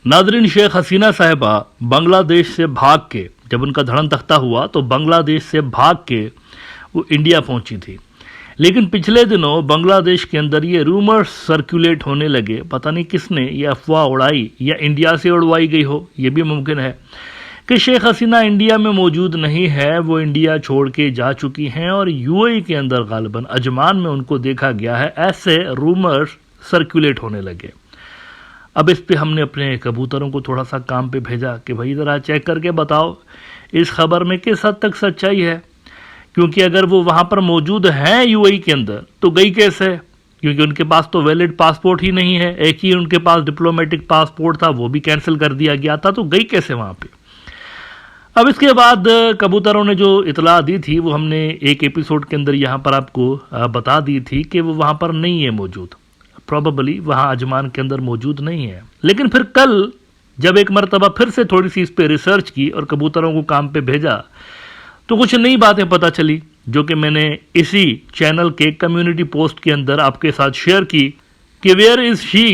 Nadreen, Sheikh Hasina साहिबा बांग्लादेश से भाग के, जब उनका धड़न तख्ता हुआ तो बांग्लादेश से भाग के वो इंडिया पहुंची थी। लेकिन पिछले दिनों बांग्लादेश के अंदर ये रूमर्स सर्कुलेट होने लगे, पता नहीं किसने ये अफवाह उड़ाई या इंडिया से उड़वाई गई हो, ये भी मुमकिन है कि शेख हसीना इंडिया में मौजूद नहीं है, वो इंडिया छोड़ के जा चुकी हैं और यूएई के अंदर गालिबन अजमान में उनको देखा गया है। ऐसे रूमर्स सर्कुलेट होने लगे। अब इस पे हमने अपने कबूतरों को थोड़ा सा काम पे भेजा कि भाई ज़रा चेक करके बताओ इस खबर में किस हद तक सच्चाई है, क्योंकि अगर वो वहाँ पर मौजूद हैं यूएई के अंदर तो गई कैसे, क्योंकि उनके पास तो वैलिड पासपोर्ट ही नहीं है। एक ही उनके पास डिप्लोमेटिक पासपोर्ट था, वो भी कैंसिल कर दिया गया था, तो गई कैसे वहाँ पे। अब इसके बाद कबूतरों ने जो इतला दी थी वो हमने एक एपिसोड के अंदर यहाँ पर आपको बता दी थी कि वो वहाँ पर नहीं है मौजूद, प्रॉबेबली वहाँ अजमान के अंदर मौजूद नहीं है। लेकिन फिर कल जब एक मरतबा फिर से थोड़ी सी इस पर रिसर्च की और कबूतरों को काम पे भेजा तो कुछ नई बातें पता चली, जो कि मैंने इसी चैनल के कम्युनिटी पोस्ट के अंदर आपके साथ शेयर की कि वेयर इज शी,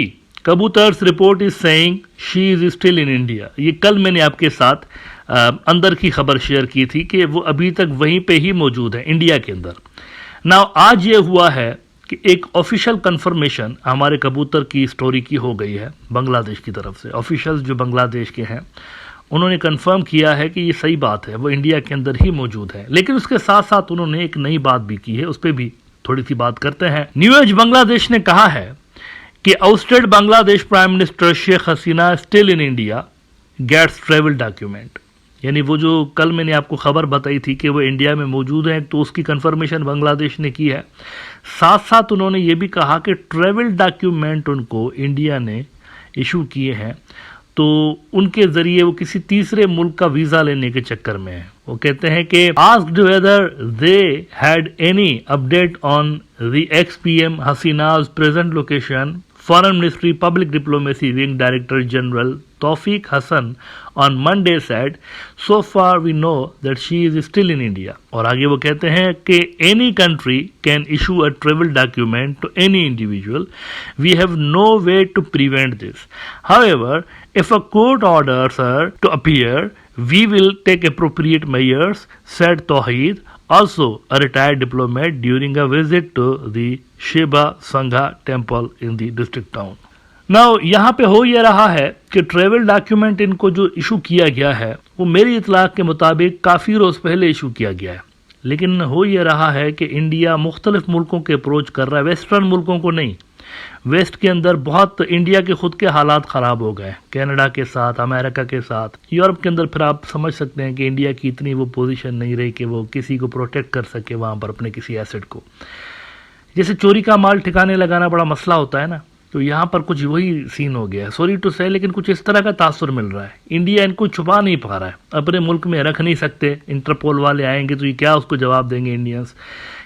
कबूतर्स report is saying she is still in India. ये कल मैंने आपके साथ अंदर की खबर शेयर की थी कि वो अभी तक वहीं पे ही मौजूद है इंडिया के अंदर। नाउ आज ये हुआ है कि एक ऑफिशियल कंफर्मेशन हमारे कबूतर की स्टोरी की हो गई है बांग्लादेश की तरफ से। ऑफिशियल्स जो बांग्लादेश के हैं उन्होंने कंफर्म किया है कि ये सही बात है, वो इंडिया के अंदर ही मौजूद है। लेकिन उसके साथ साथ उन्होंने एक नई बात भी की है, उस पर भी थोड़ी सी बात करते हैं। न्यू एज बांग्लादेश ने कहा है कि ousted Bangladesh prime minister Sheikh Hasina still in India gets travel document. यानी वो जो कल मैंने आपको खबर बताई थी कि वो इंडिया में मौजूद हैं, तो उसकी कंफर्मेशन बांग्लादेश ने की है। साथ साथ उन्होंने ये भी कहा कि ट्रेवल डॉक्यूमेंट उनको इंडिया ने इशू किए हैं, तो उनके ज़रिए वो किसी तीसरे मुल्क का वीज़ा लेने के चक्कर में है। वो कहते हैं कि asked whether they had any update on the ex PM हसीनाज present location, Foreign Ministry Public Diplomacy Wing Director General Tawfiq Hassan on Monday said, so far we know that she is still in India. और आगे वो कहते हैं कि any country can issue a travel document to any individual. We have no way to prevent this. However, if a court orders her to appear, we will take appropriate measures, said Tawheed, also a retired diplomat during a visit to the Shiva Sangha temple in the district town. Now यहाँ पे हो ये रहा है कि travel document इनको जो issue किया गया है वो मेरी इतलाक के मुताबिक काफ़ी रोज़ पहले इशू किया गया है। लेकिन हो ये रहा है कि इंडिया मुख्तलिफ मुल्कों के अप्रोच कर रहा है, वेस्टर्न मुल्कों को नहीं। वेस्ट के अंदर बहुत इंडिया के खुद के हालात ख़राब हो गए, कनाडा के साथ, अमेरिका के साथ, यूरोप के अंदर फिर आप समझ सकते हैं कि इंडिया की इतनी वो पोजीशन नहीं रही कि वो किसी को प्रोटेक्ट कर सके वहाँ पर अपने किसी एसेट को। जैसे चोरी का माल ठिकाने लगाना बड़ा मसला होता है ना, तो यहाँ पर कुछ वही सीन हो गया है। सॉरी टू से, लेकिन कुछ इस तरह का तासुर मिल रहा है। इंडिया इनको छुपा नहीं पा रहा है, अपने मुल्क में रख नहीं सकते। इंटरपोल वाले आएंगे तो ये क्या उसको जवाब देंगे इंडियंस,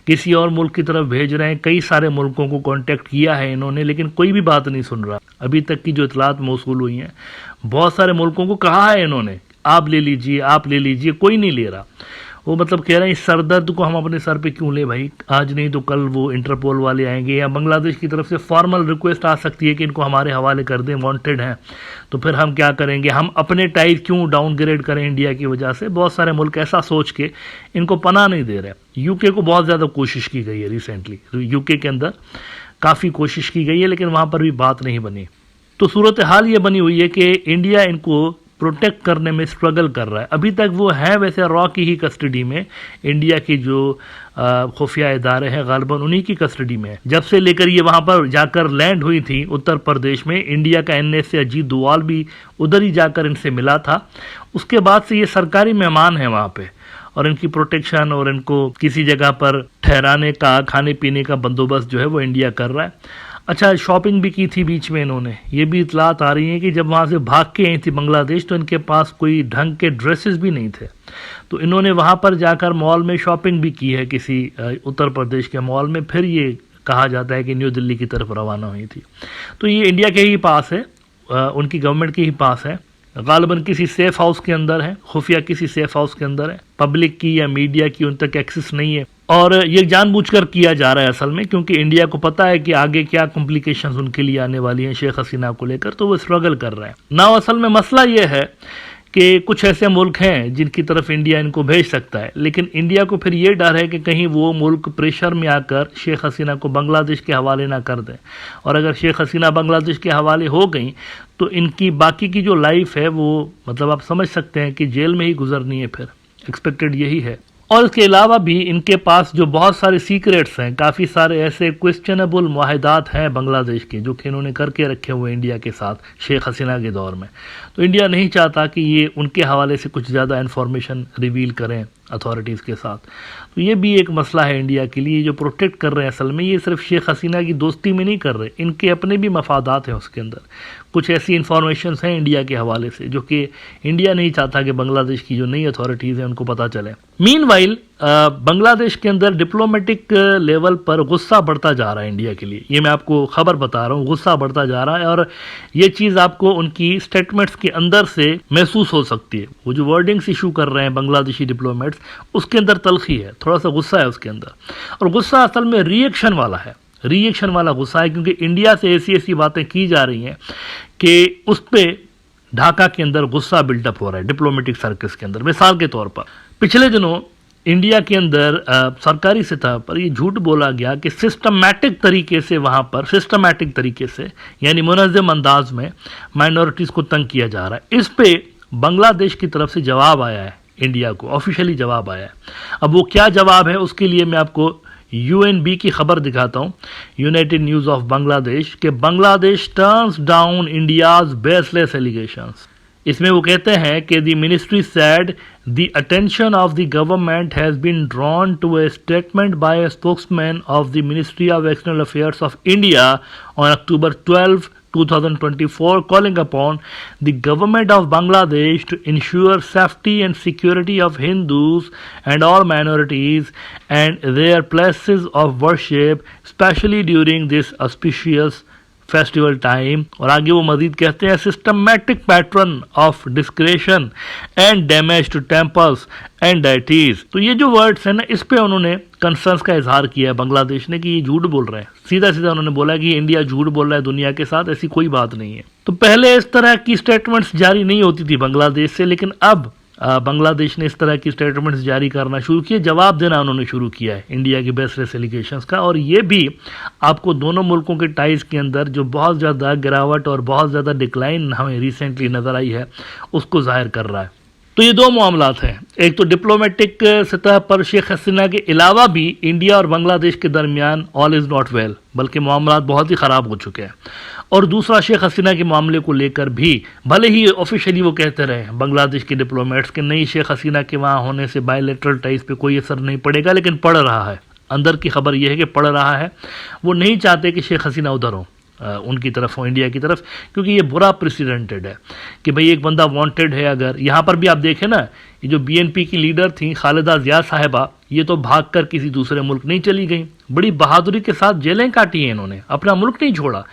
किसी और मुल्क की तरफ भेज रहे हैं। कई सारे मुल्कों को कांटेक्ट किया है इन्होंने, लेकिन कोई भी बात नहीं सुन रहा। अभी तक की जो इतलात मौसूल हुई हैं, बहुत सारे मुल्कों को कहा है इन्होंने आप ले लीजिए, आप ले लीजिए, कोई नहीं ले रहा। वो मतलब कह रहे हैं इस सरदर्द को हम अपने सर पे क्यों ले भाई, आज नहीं तो कल वो इंटरपोल वाले आएंगे या बांग्लादेश की तरफ से फॉर्मल रिक्वेस्ट आ सकती है कि इनको हमारे हवाले कर दें, वांटेड हैं। तो फिर हम क्या करेंगे, हम अपने टाइप क्यों डाउनग्रेड करें इंडिया की वजह से। बहुत सारे मुल्क ऐसा सोच के इनको पनाह नहीं दे रहे। यूके को बहुत ज़्यादा कोशिश की गई है रिसेंटली, तो यूके के अंदर काफ़ी कोशिश की गई है, लेकिन वहाँ पर भी बात नहीं बनी। तो सूरत हाल ये बनी हुई है कि इंडिया इनको प्रोटेक्ट करने में स्ट्रगल कर रहा है। अभी तक वो है वैसे रॉ की ही कस्टडी में, इंडिया की जो खुफिया इदारे हैं गालिबन उन्हीं की कस्टडी में है। जब से लेकर ये वहाँ पर जाकर लैंड हुई थी उत्तर प्रदेश में, इंडिया का NSA अजीत डोवाल भी उधर ही जाकर इनसे मिला था। उसके बाद से ये सरकारी मेहमान हैं वहाँ पे, और इनकी प्रोटेक्शन और इनको किसी जगह पर ठहराने का, खाने पीने का बंदोबस्त जो है वो इंडिया कर रहा है। अच्छा, शॉपिंग भी की थी बीच में इन्होंने। ये भी इतलात आ रही हैं कि जब वहाँ से भाग के आई थी बांग्लादेश तो इनके पास कोई ढंग के ड्रेसेस भी नहीं थे, तो इन्होंने वहाँ पर जाकर मॉल में शॉपिंग भी की है किसी उत्तर प्रदेश के मॉल में। फिर ये कहा जाता है कि न्यू दिल्ली की तरफ रवाना हुई थी। तो ये इंडिया के ही पास है, उनकी गवर्नमेंट के ही पास है। गालिबन किसी सेफ हाउस के अंदर है, खुफिया किसी सेफ हाउस के अंदर है, पब्लिक की या मीडिया की उन तक एक्सेस नहीं है, और ये जानबूझकर किया जा रहा है असल में, क्योंकि इंडिया को पता है कि आगे क्या कॉम्प्लिकेशंस उनके लिए आने वाली हैं शेख हसीना को लेकर, तो वो स्ट्रगल कर रहे हैं ना। असल में मसला ये है कि कुछ ऐसे मुल्क हैं जिनकी तरफ इंडिया इनको भेज सकता है, लेकिन इंडिया को फिर ये डर है कि कहीं वो मुल्क प्रेशर में आकर शेख हसीना को बांग्लादेश के हवाले ना कर दें, और अगर शेख हसीना बांग्लादेश के हवाले हो गई तो इनकी बाकी की जो लाइफ है वो मतलब आप समझ सकते हैं कि जेल में ही गुजरनी है, फिर एक्सपेक्टेड यही है। और इसके अलावा भी इनके पास जो बहुत सारे सीक्रेट्स हैं, काफ़ी सारे ऐसे क्वेश्चनेबल मुआहदात हैं बांग्लादेश के जो कि इन्होंने करके रखे हुए इंडिया के साथ शेख हसीना के दौर में, तो इंडिया नहीं चाहता कि ये उनके हवाले से कुछ ज़्यादा इन्फॉर्मेशन रिवील करें अथॉरिटीज़ के साथ। तो ये भी एक मसला है इंडिया के लिए, जो प्रोटेक्ट कर रहे हैं असल में ये सिर्फ शेख हसीना की दोस्ती में नहीं कर रहे, इनके अपने भी मफादात हैं उसके अंदर। कुछ ऐसी इन्फॉर्मेशन हैं इंडिया के हवाले से जो कि इंडिया नहीं चाहता कि बांग्लादेश की जो नई अथॉरिटीज़ हैं उनको पता चले। मीनवाइल बांग्लादेश के अंदर डिप्लोमेटिक लेवल पर गुस्सा बढ़ता जा रहा है इंडिया के लिए, ये मैं आपको खबर बता रहा हूँ, गुस्सा बढ़ता जा रहा है, और ये चीज़ आपको उनकी स्टेटमेंट्स के अंदर से महसूस हो सकती है। वो जो वर्डिंग्स इशू कर रहे हैं बांग्लादेशी डिप्लोमेट्स, उसके अंदर तलखी है, थोड़ा सा गुस्सा है उसके अंदर, और गुस्सा असल में रिएक्शन वाला है, रिएक्शन वाला गुस्सा है, क्योंकि इंडिया से ऐसी ऐसी बातें की जा रही हैं कि उस पर ढाका के अंदर गुस्सा बिल्डअप हो रहा है डिप्लोमेटिक सर्कल्स के अंदर। मिसाल के तौर पर पिछले दिनों इंडिया के अंदर सरकारी सतह पर ये झूठ बोला गया कि सिस्टमैटिक तरीके से वहाँ पर सिस्टमैटिक तरीके से यानी मुनज़्ज़म अंदाज में माइनॉरिटीज़ को तंग किया जा रहा है। इस पे बांग्लादेश की तरफ से जवाब आया है, इंडिया को ऑफिशियली जवाब आया है। अब वो क्या जवाब है उसके लिए मैं आपको UNB की खबर दिखाता हूँ, यूनाइटेड न्यूज़ ऑफ बांग्लादेश, के Bangladesh turns down India's baseless allegations. इसमें वो कहते हैं कि the ministry said the attention of the government has been drawn to a statement by a spokesman of the ministry of external affairs of India on October 12, 2024, calling upon the government of Bangladesh to ensure safety and security of Hindus and all minorities and their places of worship, especially during this auspicious festival time. और आगे वो मजीद कहते हैं systematic pattern of desecration and damage to temples and deities. तो ये जो words हैं ना, इस पे उन्होंने कंसर्न्स का इजहार किया है बांग्लादेश ने कि ये झूठ बोल रहे हैं, सीधा सीधा उन्होंने बोला कि इंडिया झूठ बोल रहा है दुनिया के साथ, ऐसी कोई बात नहीं है। तो पहले इस तरह की स्टेटमेंट्स जारी नहीं होती थी बांग्लादेश से, लेकिन अब बांग्लादेश ने इस तरह की स्टेटमेंट्स जारी करना शुरू किए, जवाब देना उन्होंने शुरू किया है इंडिया की बेसलेस एलिगेशंस का। और ये भी आपको दोनों मुल्कों के टाइज के अंदर जो बहुत ज़्यादा गिरावट और बहुत ज़्यादा डिक्लाइन हमें रिसेंटली नज़र आई है उसको जाहिर कर रहा है। तो ये दो मामलात हैं, एक तो डिप्लोमेटिक सतह पर शेख हसीना के अलावा भी इंडिया और बांग्लादेश के दरमियान ऑल इज़ नॉट वेल, बल्कि मामलात बहुत ही ख़राब हो चुके हैं, और दूसरा शेख हसीना के मामले को लेकर भी भले ही ऑफिशियली वो कहते रहे बांग्लादेश के डिप्लोमेट्स कि नहीं शेख हसीना के वहाँ होने से बायलैटरल टाइज पे कोई असर नहीं पड़ेगा, लेकिन पड़ रहा है, अंदर की खबर यह है कि पड़ रहा है। वो नहीं चाहते कि शेख हसीना उधर हो, उनकी तरफ हो, इंडिया की तरफ, क्योंकि ये बुरा प्रेसिडेंटेड है कि भाई एक बंदा वांटेड है। अगर यहाँ पर भी आप देखें ना, ये जो BNP की लीडर थी खालिदा जिया साहिबा, ये तो भागकर किसी दूसरे मुल्क नहीं चली गई, बड़ी बहादुरी के साथ जेलें काटी हैं इन्होंने, अपना मुल्क नहीं छोड़ा।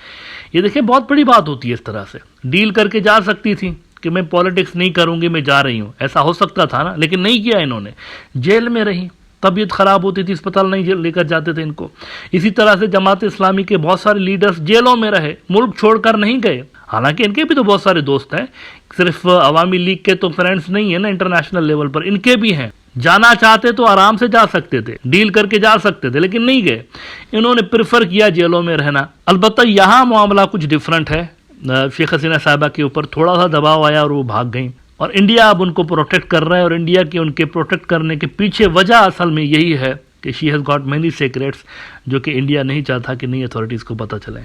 ये देखिए बहुत बड़ी बात होती है, इस तरह से डील करके जा सकती थी कि मैं पॉलिटिक्स नहीं करूँगी, मैं जा रही हूँ, ऐसा हो सकता था ना, लेकिन नहीं किया इन्होंने, जेल में रही, तबीयत ख़राब होती थी, अस्पताल नहीं लेकर जाते थे इनको। इसी तरह से जमात इस्लामी के बहुत सारे लीडर्स जेलों में रहे, मुल्क छोड़कर नहीं गए, हालांकि इनके भी तो बहुत सारे दोस्त हैं, सिर्फ अवामी लीग के तो फ्रेंड्स नहीं है ना, इंटरनेशनल लेवल पर इनके भी हैं। जाना चाहते तो आराम से जा सकते थे, डील करके जा सकते थे, लेकिन नहीं गए, इन्होंने प्रेफर किया जेलों में रहना। अलबत्ता यहाँ मामला कुछ डिफरेंट है, शेख हसीना साहिबा के ऊपर थोड़ा सा दबाव आया और वो भाग गई, और इंडिया अब उनको प्रोटेक्ट कर रहा है, और इंडिया के उनके प्रोटेक्ट करने के पीछे वजह असल में यही है कि she has got many secrets जो कि इंडिया नहीं चाहता कि नई अथॉरिटीज़ को पता चले।